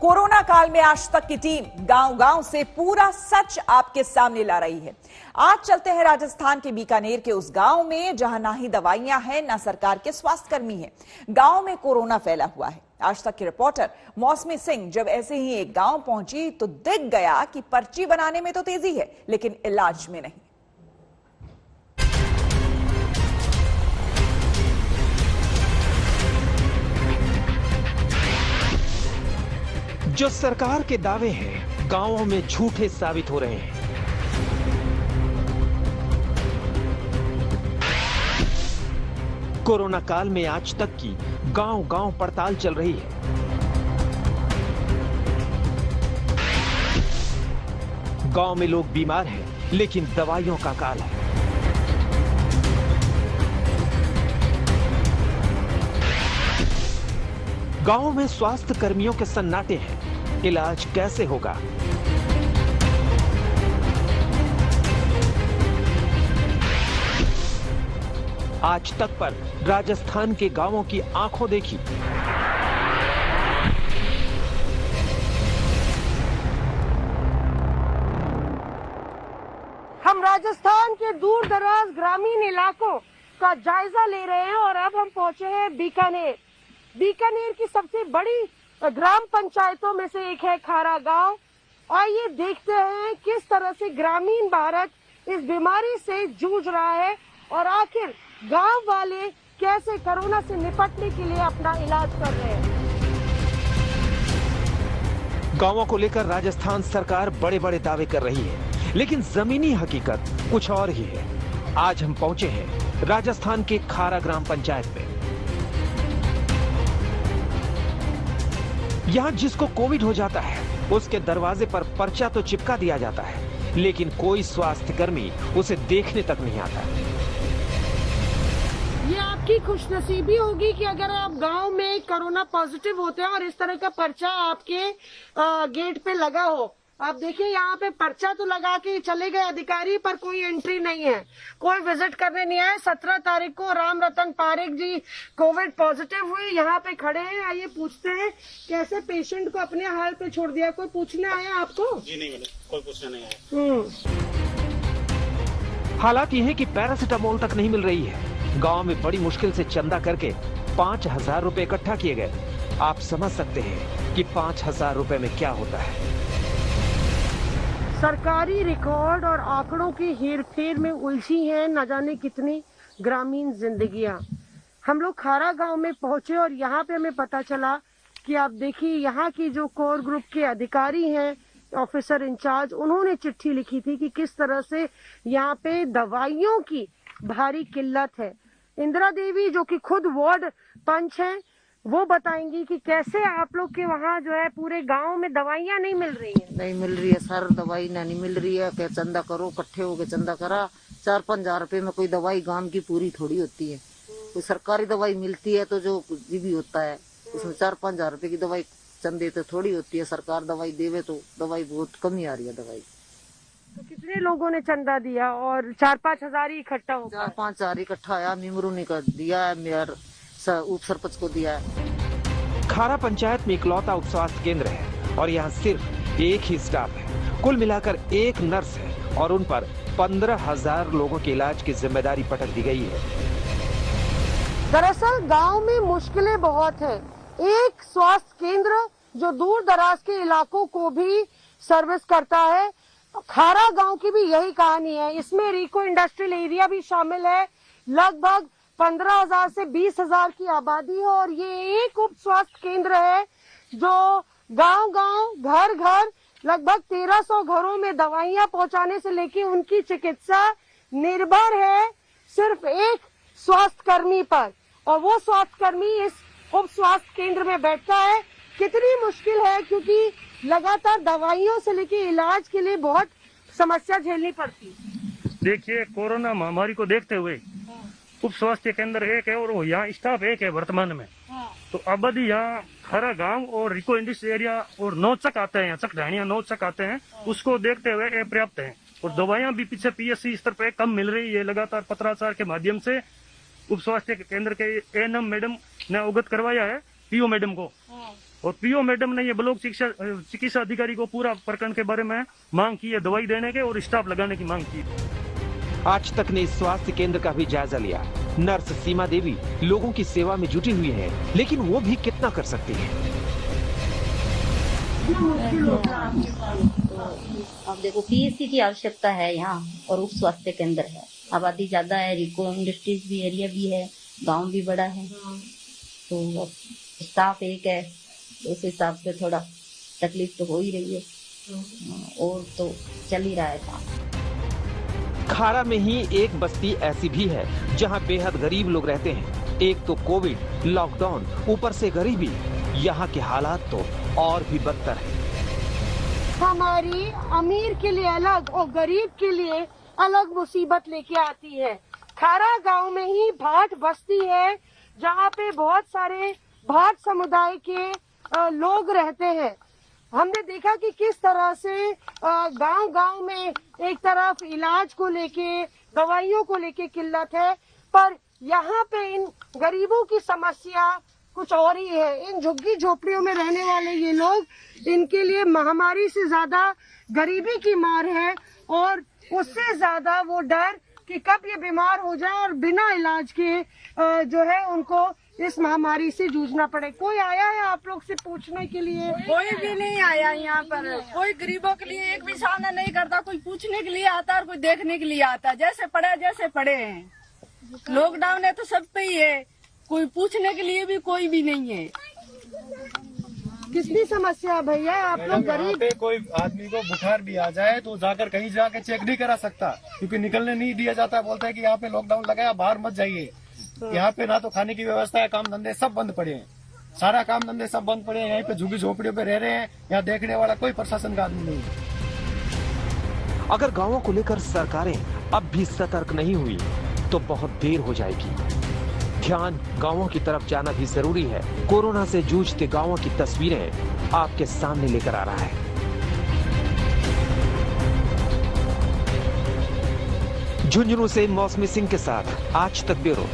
Corona काल में आज तक की टीम गांव-गांव से पूरा सच आपके सामने ला रही है। आज चलते हैं राजस्थान के बीकानेर के उस गांव में जहां ना ही दवाइयां हैं ना सरकार के स्वास्थ्यकर्मी हैं। गांव में कोरोना फैला हुआ है। आज तक की रिपोर्टर मौसमी सिंह जब ऐसे ही एक गांव पहुंची तो दिख गया कि पर्ची बनाने में तो तेजी है लेकिन इलाज में नहीं। जो सरकार के दावे हैं गांवों में झूठे साबित हो रहे हैं। कोरोना काल में आज तक की गांव-गांव पड़ताल चल रही है। गांव में लोग बीमार हैं लेकिन दवाइयों का काल है। गांव में स्वास्थ्य कर्मियों के सन्नाटे हैं। इलाज कैसे होगा? आज तक पर राजस्थान के गांवों की आंखों देखी। हम राजस्थान के दूर दराज ग्रामीण इलाकों का जायजा ले रहे हैं और अब हम पहुंचे हैं बीकानेर। बीकानेर की सबसे बड़ी ग्राम पंचायतों में से एक है खारा गांव। आइए देखते हैं किस तरह से ग्रामीण भारत इस बीमारी से जूझ रहा है और आखिर गांव वाले कैसे कोरोना से निपटने के लिए अपना इलाज कर रहे हैं। गांवों को लेकर राजस्थान सरकार बड़े बड़े दावे कर रही है लेकिन जमीनी हकीकत कुछ और ही है। आज हम पहुंचे हैं राजस्थान के खारा ग्राम पंचायत में। यहां जिसको कोविड हो जाता है उसके दरवाजे पर पर्चा तो चिपका दिया जाता है लेकिन कोई स्वास्थ्य कर्मी उसे देखने तक नहीं आता। ये आपकी खुशनसीबी होगी कि अगर आप गांव में कोरोना पॉजिटिव होते हैं और इस तरह का पर्चा आपके गेट पे लगा हो। आप देखिए यहाँ पे पर्चा तो लगा के चले गए अधिकारी पर कोई एंट्री नहीं है, कोई विजिट करने नहीं आए। 17 तारीख को राम रतन पारेख जी कोविड पॉजिटिव हुए, यहाँ पे खड़े हैं। आइए पूछते हैं कैसे पेशेंट को अपने हाल पे छोड़ दिया। कोई पूछने आया आपको? जी नहीं मैडम, कोई पूछने नहीं आया। हालात ये है कि पैरासिटामोल तक नहीं मिल रही है। गांव में बड़ी मुश्किल से चंदा करके 5,000 रुपए इकट्ठा किए गए। आप समझ सकते हैं कि 5,000 रुपए में क्या होता है। सरकारी रिकॉर्ड और आंकड़ों की हेरफेर में उलझी हैं न जाने कितनी ग्रामीण जिंदगियां। हम लोग खारा गांव में पहुंचे और यहाँ पे हमें पता चला कि आप देखिए यहाँ की जो कोर ग्रुप के अधिकारी हैं, ऑफिसर इंचार्ज, उन्होंने चिट्ठी लिखी थी कि किस तरह से यहाँ पे दवाइयों की भारी किल्लत है। इंदिरा देवी जो कि खुद वार्ड पंच हैं वो बताएंगी कि कैसे आप लोग के वहाँ जो है पूरे गांव में दवाइयाँ नहीं मिल रही हैं। नहीं मिल रही है सर, दवाई नहीं मिल रही है। क्या चंदा करो, इकट्ठे हो गए चंदा करा। 4-5 हजार रुपए में कोई दवाई गांव की पूरी थोड़ी होती है। कोई सरकारी दवाई मिलती है तो जो कुछ भी होता है उसमें 4-5 हजार रुपए की दवाई चंदे तो थोड़ी होती है। सरकार दवाई देवे तो दवाई बहुत कम ही आ रही है दवाई। तो कितने लोगों ने चंदा दिया? और 4-5 हजार ही इकट्ठा हो? 4-5 हजार इकट्ठा आया। मिमरू ने दिया है, मेयर उप सरपंच को दिया है। खारा पंचायत में इकलौता उप स्वास्थ्य केंद्र है और यहाँ सिर्फ एक ही स्टाफ है। कुल मिलाकर एक नर्स है और उन पर 15,000 लोगों के इलाज की जिम्मेदारी पटक दी गई है। दरअसल गांव में मुश्किलें बहुत है। एक स्वास्थ्य केंद्र जो दूर दराज के इलाकों को भी सर्विस करता है। खारा गांव की भी यही कहानी है। इसमें रिको इंडस्ट्रियल एरिया भी शामिल है। लगभग 15,000 से 20,000 की आबादी है और ये एक उप स्वास्थ्य केंद्र है जो गांव-गांव, घर-घर लगभग 1300 घरों में दवाइयां पहुंचाने से लेके उनकी चिकित्सा निर्भर है सिर्फ एक स्वास्थ्य कर्मी पर। और वो स्वास्थ्य कर्मी इस उप स्वास्थ्य केंद्र में बैठता है। कितनी मुश्किल है क्योंकि लगातार दवाइयों से लेके इलाज के लिए बहुत समस्या झेलनी पड़ती है। देखिए कोरोना महामारी को देखते हुए उप स्वास्थ्य केंद्र एक है और वो यहाँ स्टाफ एक है वर्तमान में। तो आबादी यहाँ खारा गांव और रिको इंडस्ट्री एरिया और 9 चक आते हैं, चक ढाणिया 9 चक आते हैं, उसको देखते हुए ये पर्याप्त है। और दवाइयाँ भी पीछे पीएससी स्तर पे कम मिल रही है। लगातार पत्राचार के माध्यम से उप स्वास्थ्य केंद्र के एएनएम मैडम ने अवगत करवाया है पीओ मैडम को, और पीओ मैडम ने ये ब्लॉक चिकित्सा अधिकारी को पूरा प्रकरण के बारे में मांग की है, दवाई देने के और स्टाफ लगाने की मांग की। आज तक ने इस स्वास्थ्य केंद्र का भी जायजा लिया। नर्स सीमा देवी लोगों की सेवा में जुटी हुई है, लेकिन वो भी कितना कर सकती है। अब देखो पीएससी की आवश्यकता है यहाँ और उप स्वास्थ्य केंद्र है, आबादी ज्यादा है, रिको इंडस्ट्रीज भी एरिया भी है, गांव भी बड़ा है, तो स्टाफ एक है, तो उस हिसाब से थोड़ा तकलीफ तो हो ही रही है, और तो चल ही रहा है काम। खारा में ही एक बस्ती ऐसी भी है जहां बेहद गरीब लोग रहते हैं। एक तो कोविड, लॉकडाउन, ऊपर से गरीबी, यहाँ के हालात तो और भी बदतर है। हमारी अमीर के लिए अलग और गरीब के लिए अलग मुसीबत लेके आती है। खारा गांव में ही भाट बस्ती है जहाँ पे बहुत सारे भाट समुदाय के लोग रहते हैं। हमने देखा कि किस तरह से गांव-गांव में एक तरफ इलाज को लेके, दवाइयों को लेके किल्लत है, पर यहाँ पे इन गरीबों की समस्या कुछ और ही है। इन झुग्गी झोपड़ियों में रहने वाले ये लोग, इनके लिए महामारी से ज्यादा गरीबी की मार है और उससे ज्यादा वो डर कि कब ये बीमार हो जाए और बिना इलाज के जो है उनको इस महामारी से जूझना पड़े। कोई आया है आप लोग से पूछने के लिए? कोई भी नहीं आया यहाँ पर। कोई गरीबों के लिए एक भी सामना नहीं करता, कोई पूछने के लिए आता है और कोई देखने के लिए आता है। जैसे पड़े हैं। लॉकडाउन है तो सब पे ही है, कोई पूछने के लिए भी कोई भी नहीं है। कितनी समस्या भैया, आप लोग गरीब। पे कोई आदमी को बुखार भी आ जाए तो जाकर कहीं जाके चेक नहीं करा सकता, क्योंकि निकलने नहीं दिया जाता। बोलता है कि यहाँ पे लॉकडाउन लगाया, बाहर मत जाइए। यहाँ पे ना तो खाने की व्यवस्था है, काम धंधे सब बंद पड़े हैं, सारा काम धंधे सब बंद पड़े हैं। यहाँ पे झुग्गी झोपड़ियों पे रह रहे हैं, यहाँ देखने वाला कोई प्रशासन का आदमी नहीं है। अगर गांवों को लेकर सरकारें अब भी सतर्क नहीं हुई तो बहुत देर हो जाएगी। ध्यान गांवों की तरफ जाना भी जरूरी है। कोरोना से जूझते गांवों की तस्वीरें आपके सामने लेकर आ रहा है। झुंझुनू से मौसमी सिंह के साथ आज तक ब्यूरो।